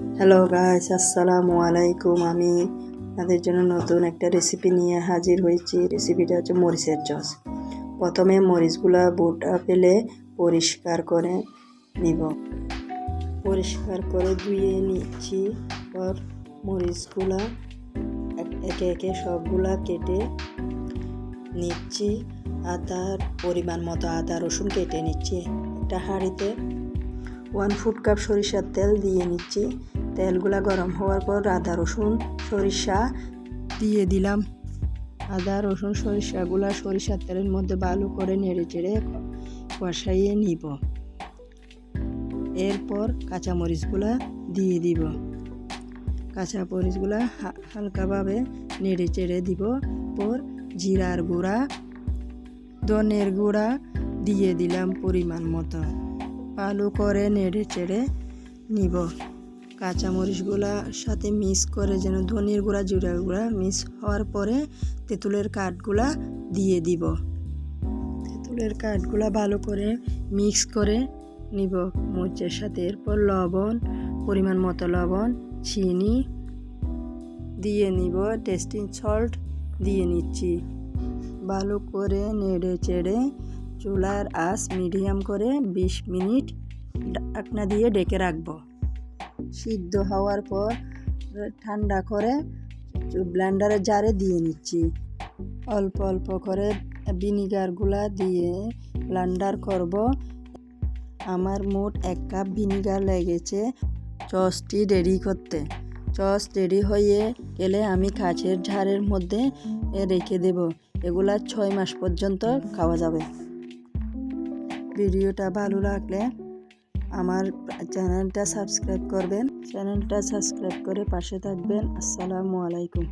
Hello guys, আসসালামু আলাইকুম। আমি আপনাদের জন্য নতুন একটা রেসিপি নিয়ে হাজির হয়েছি। রেসিপিটা হচ্ছে মরিচের চচ। প্রথমে মরিচগুলা বোটা ফেলে পরিষ্কার করে নিব। পরিষ্কার করে ধুয়ে নিচ্ছি। পর মরিচগুলা একে একে সবগুলা কেটে নিচ্ছি। আদার পরিমাণ মতো আদা রসুন কেটে নিচ্ছি। একটা হাঁড়িতে 1 কাপ সরিষার তেল দিয়ে নিচ্ছি। তেলগুলা গরম হওয়ার পর আদা রসুন সরিষা দিয়ে দিলাম। আদা রসুন সরিষাগুলা সরিষার তেলের মধ্যে ভালো করে নেড়ে চেড়ে কষাইয়ে নিব। এরপর কাঁচামরিচগুলা দিয়ে দিব। কাঁচামরিচগুলা হালকাভাবে নেড়ে চেড়ে দিব। পর জিরার গুঁড়া, ধনের গুঁড়া দিয়ে দিলাম পরিমাণ মতো। ভালো করে নেড়ে চেড়ে নিব। কাঁচামরিচগুলার সাথে মিক্স করে যেন ধনের গুঁড়া জিরার গুঁড়া মিক্স হওয়ার পরে তেঁতুলের কাঠগুলা দিয়ে দিব। তেঁতুলের কাঠগুলা ভালো করে মিক্স করে নিব মরিচের সাথে। এরপর লবণ, পরিমাণ মতো লবণ, চিনি দিয়ে নিব। টেস্টিং সল্ট দিয়ে নিচ্ছি। ভালো করে নেড়ে চেড়ে চুলার আঁচ মিডিয়াম করে 20 মিনিট ঢাকনা দিয়ে ঢেকে রাখবো। সিদ্ধ হওয়ার পর ঠান্ডা করে ব্লেন্ডারের জারে দিয়ে নিচ্ছি। অল্প অল্প করে ভিনিগারগুলা দিয়ে ব্লেন্ডার করব। আমার মোট 1 কাপ ভিনিগার লেগেছে সসটি রেডি করতে। সস রেডি হয়ে গেলে আমি কাচের জারের মধ্যে রেখে দেব। এগুলা 6 মাস পর্যন্ত খাওয়া যাবে। ভিডিওটা ভালো লাগলে আমার চ্যানেলটা সাবস্ক্রাইব করবেন। চ্যানেলটা সাবস্ক্রাইব করে পাশে থাকবেন। আসসালামু আলাইকুম।